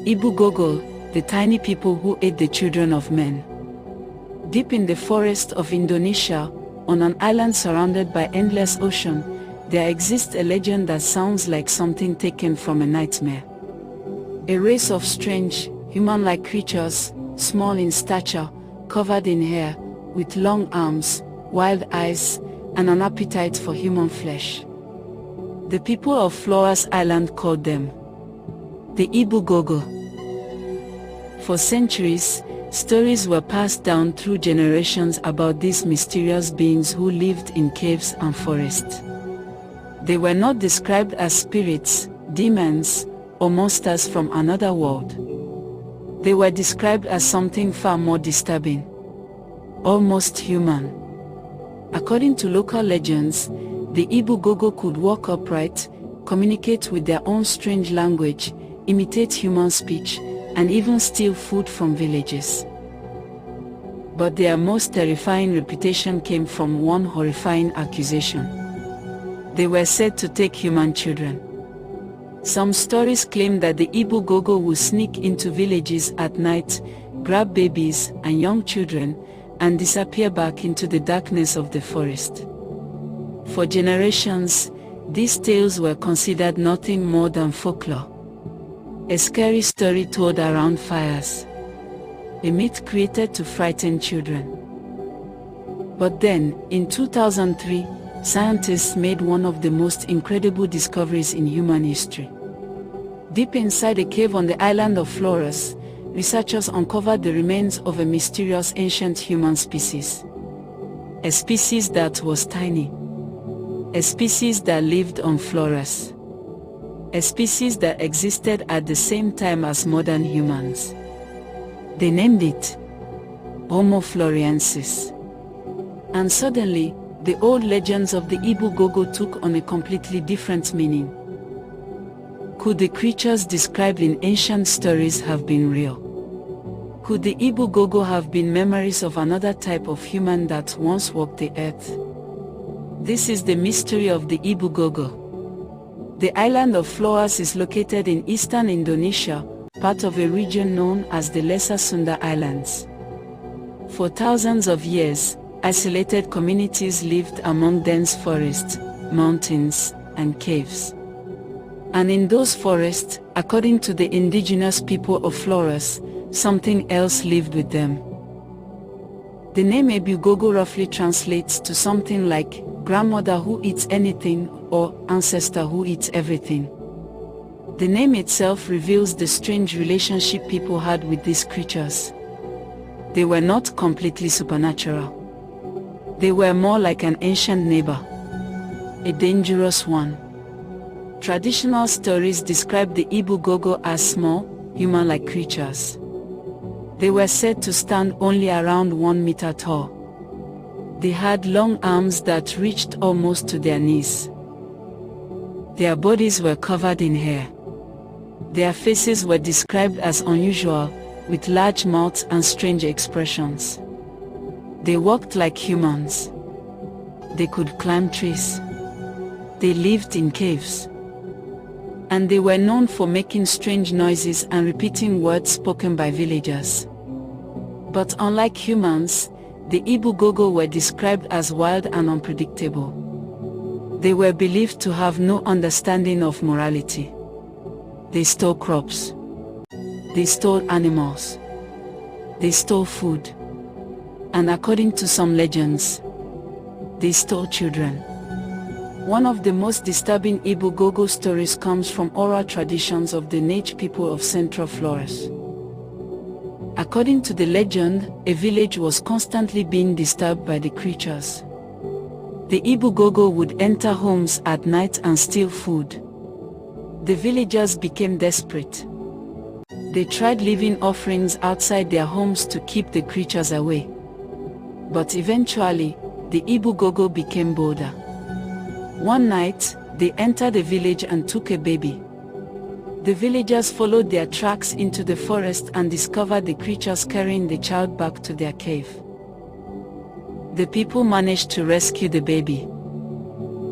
Ibu Gogo, the tiny people who ate the children of men. Deep in the forest of Indonesia, on an island surrounded by endless ocean, there exists a legend that sounds like something taken from a nightmare. A race of strange, human-like creatures, small in stature, covered in hair, with long arms, wild eyes, and an appetite for human flesh. The people of Flores Island called them the Ibu Gogo. For centuries, stories were passed down through generations about these mysterious beings who lived in caves and forests. They were not described as spirits, demons, or monsters from another world. They were described as something far more disturbing, almost human. According to local legends, the Ibu Gogo could walk upright, communicate with their own strange language, imitate human speech, and even steal food from villages. But their most terrifying reputation came from one horrifying accusation. They were said to take human children. Some stories claim that the Ibu Gogo would sneak into villages at night, grab babies and young children, and disappear back into the darkness of the forest. For generations, these tales were considered nothing more than folklore. A scary story told around fires. A myth created to frighten children. But then, in 2003, scientists made one of the most incredible discoveries in human history. Deep inside a cave on the island of Flores, researchers uncovered the remains of a mysterious ancient human species. A species that was tiny. A species that lived on Flores. A species that existed at the same time as modern humans. They named it Homo floresiensis. And suddenly, the old legends of the Ibu Gogo took on a completely different meaning. Could the creatures described in ancient stories have been real? Could the Ibu Gogo have been memories of another type of human that once walked the earth? This is the mystery of the Ibu Gogo. The island of Flores is located in eastern Indonesia, part of a region known as the Lesser Sunda Islands. For thousands of years, isolated communities lived among dense forests, mountains, and caves. And in those forests, according to the indigenous people of Flores, something else lived with them. The name Ibu Gogo roughly translates to something like grandmother who eats anything or ancestor who eats everything. The name itself reveals the strange relationship people had with these creatures. They were not completely supernatural. They were more like an ancient neighbor, a dangerous one. Traditional stories describe the Ibu Gogo as small, human-like creatures. They were said to stand only around 1 meter tall. They had long arms that reached almost to their knees. Their bodies were covered in hair. Their faces were described as unusual, with large mouths and strange expressions. They walked like humans. They could climb trees. They lived in caves. And they were known for making strange noises and repeating words spoken by villagers. But unlike humans, the Ibu Gogo were described as wild and unpredictable. They were believed to have no understanding of morality. They stole crops. They stole animals. They stole food. And according to some legends, they stole children. One of the most disturbing Ibu Gogo stories comes from oral traditions of the Nage people of Central Flores. According to the legend, a village was constantly being disturbed by the creatures. The Ibu Gogo would enter homes at night and steal food. The villagers became desperate. They tried leaving offerings outside their homes to keep the creatures away. But eventually, the Ibu Gogo became bolder. One night, they entered a village and took a baby. The villagers followed their tracks into the forest and discovered the creatures carrying the child back to their cave. The people managed to rescue the baby.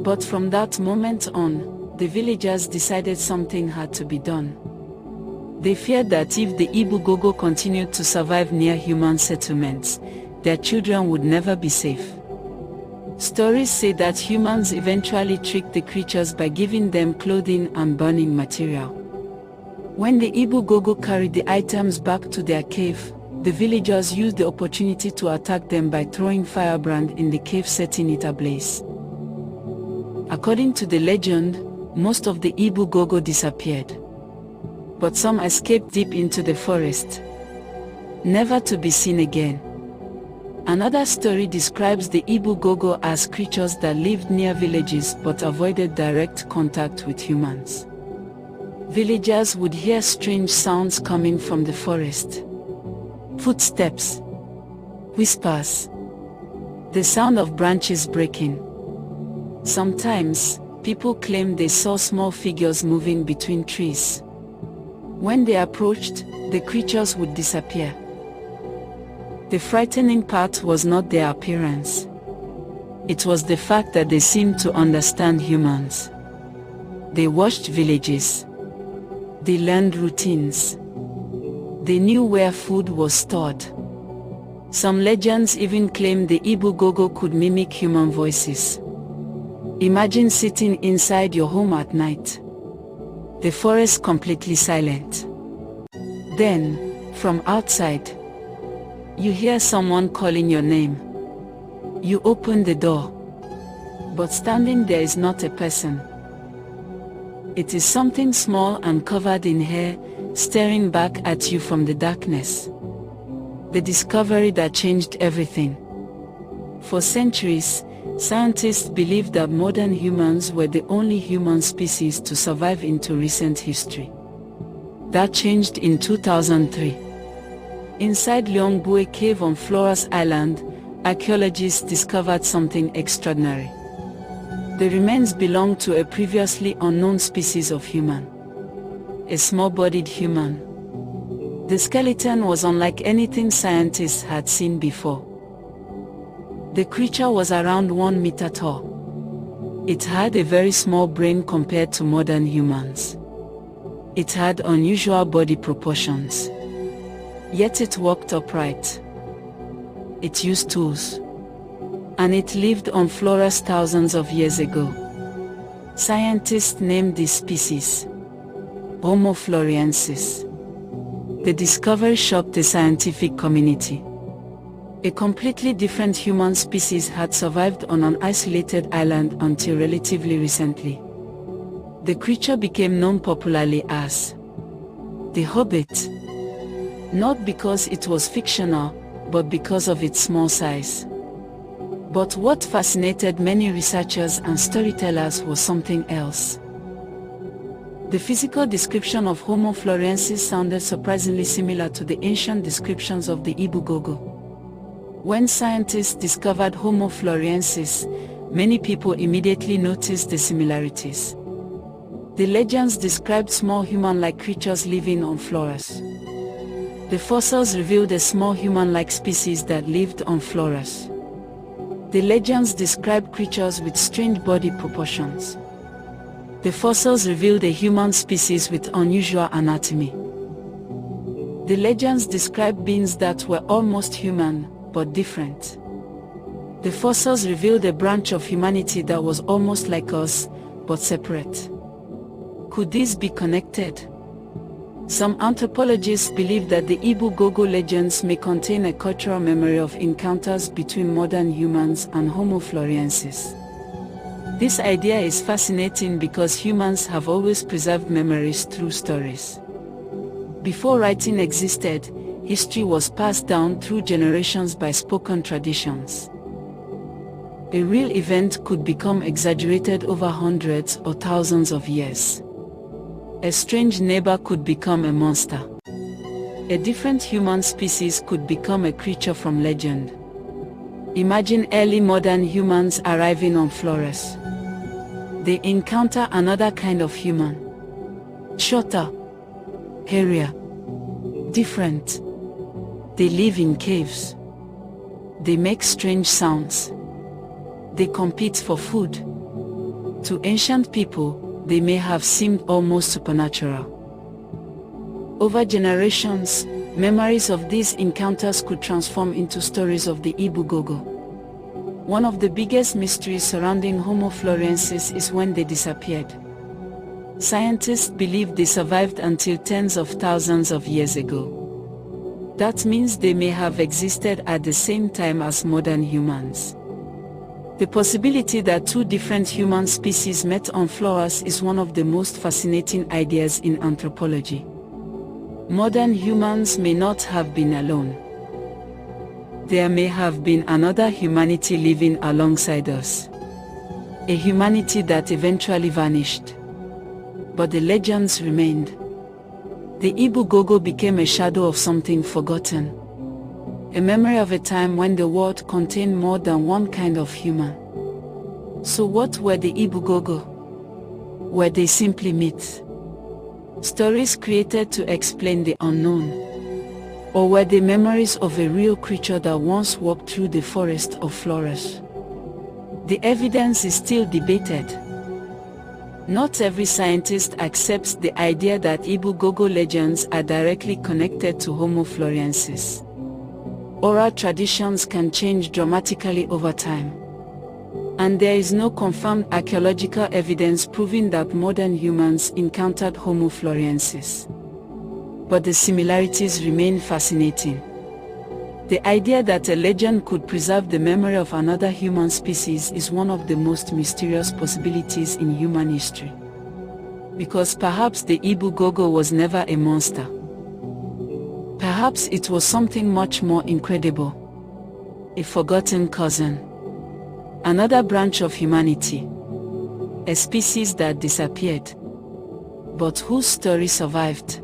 But from that moment on, the villagers decided something had to be done. They feared that if the Ibu-Gogo continued to survive near human settlements, their children would never be safe. Stories say that humans eventually tricked the creatures by giving them clothing and burning material. When the Ibu-Gogo carried the items back to their cave, the villagers used the opportunity to attack them by throwing firebrand in the cave, setting it ablaze. According to the legend, most of the Ibu-Gogo disappeared. But some escaped deep into the forest, never to be seen again. Another story describes the Ibu-Gogo as creatures that lived near villages but avoided direct contact with humans. Villagers would hear strange sounds coming from the forest. Footsteps, whispers, the sound of branches breaking. Sometimes, people claimed they saw small figures moving between trees. When they approached, the creatures would disappear. The frightening part was not their appearance. It was the fact that they seemed to understand humans. They watched villages. They learned routines. They knew where food was stored. Some legends even claim the Ibu-Gogo could mimic human voices. Imagine sitting inside your home at night. The forest completely silent. Then, from outside, you hear someone calling your name. You open the door. But standing there is not a person. It is something small and covered in hair, staring back at you from the darkness. The discovery that changed everything. For centuries, scientists believed that modern humans were the only human species to survive into recent history. That changed in 2003. Inside Liongbue Cave on Flores Island, archaeologists discovered something extraordinary. The remains belonged to a previously unknown species of human. A small-bodied human. The skeleton was unlike anything scientists had seen before. The creature was around 1 meter tall. It had a very small brain compared to modern humans. It had unusual body proportions. Yet it walked upright. It used tools. And it lived on Flores thousands of years ago. Scientists named this species Homo floresiensis. The discovery shocked the scientific community. A completely different human species had survived on an isolated island until relatively recently. The creature became known popularly as the Hobbit. Not because it was fictional, but because of its small size. But what fascinated many researchers and storytellers was something else. The physical description of Homo floresiensis sounded surprisingly similar to the ancient descriptions of the Ibu-Gogo. When scientists discovered Homo floresiensis, many people immediately noticed the similarities. The legends described small human-like creatures living on Flores. The fossils revealed a small human-like species that lived on Flores. The legends described creatures with strange body proportions. The fossils revealed a human species with unusual anatomy. The legends described beings that were almost human, but different. The fossils revealed a branch of humanity that was almost like us, but separate. Could these be connected? Some anthropologists believe that the Ibu-Gogo legends may contain a cultural memory of encounters between modern humans and Homo floresiensis. This idea is fascinating because humans have always preserved memories through stories. Before writing existed, history was passed down through generations by spoken traditions. A real event could become exaggerated over hundreds or thousands of years. A strange neighbor could become a monster. A different human species could become a creature from legend. Imagine early modern humans arriving on Flores. They encounter another kind of human. Shorter, hairier, different. They live in caves. They make strange sounds. They compete for food. To ancient people, they may have seemed almost supernatural. Over generations, memories of these encounters could transform into stories of the Ibugogo. One of the biggest mysteries surrounding Homo florensis is when they disappeared. Scientists believe they survived until tens of thousands of years ago. That means they may have existed at the same time as modern humans. The possibility that two different human species met on Flores is one of the most fascinating ideas in anthropology. Modern humans may not have been alone. There may have been another humanity living alongside us. A humanity that eventually vanished. But the legends remained. The Ibugogo became a shadow of something forgotten. A memory of a time when the world contained more than one kind of human. So what were the Ibugogo? Were they simply myths? Stories created to explain the unknown? Or were they memories of a real creature that once walked through the forest of Flores? The evidence is still debated. Not every scientist accepts the idea that Ibugogo legends are directly connected to Homo florensis. Oral traditions can change dramatically over time. And there is no confirmed archaeological evidence proving that modern humans encountered Homo florensis. But the similarities remain fascinating. The idea that a legend could preserve the memory of another human species is one of the most mysterious possibilities in human history. Because perhaps the Ibugogo was never a monster. Perhaps it was something much more incredible. A forgotten cousin. Another branch of humanity. A species that disappeared. But whose story survived.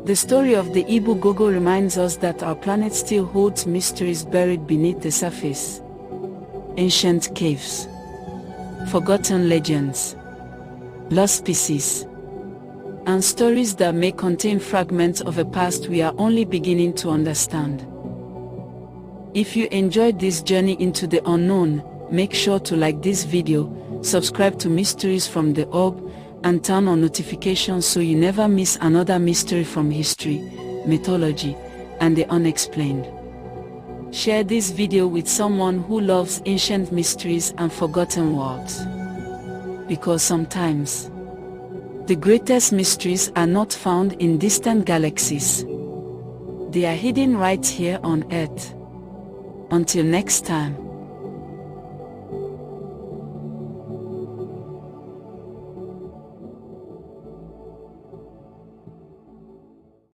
The story of the Ibugogo reminds us that our planet still holds mysteries buried beneath the surface. Ancient caves. Forgotten legends. Lost species. And stories that may contain fragments of a past we are only beginning to understand. If you enjoyed this journey into the unknown, make sure to like this video, subscribe to Mysteries from the Orb, and turn on notifications so you never miss another mystery from history, mythology, and the unexplained. Share this video with someone who loves ancient mysteries and forgotten worlds. Because sometimes, the greatest mysteries are not found in distant galaxies. They are hidden right here on Earth. Until next time.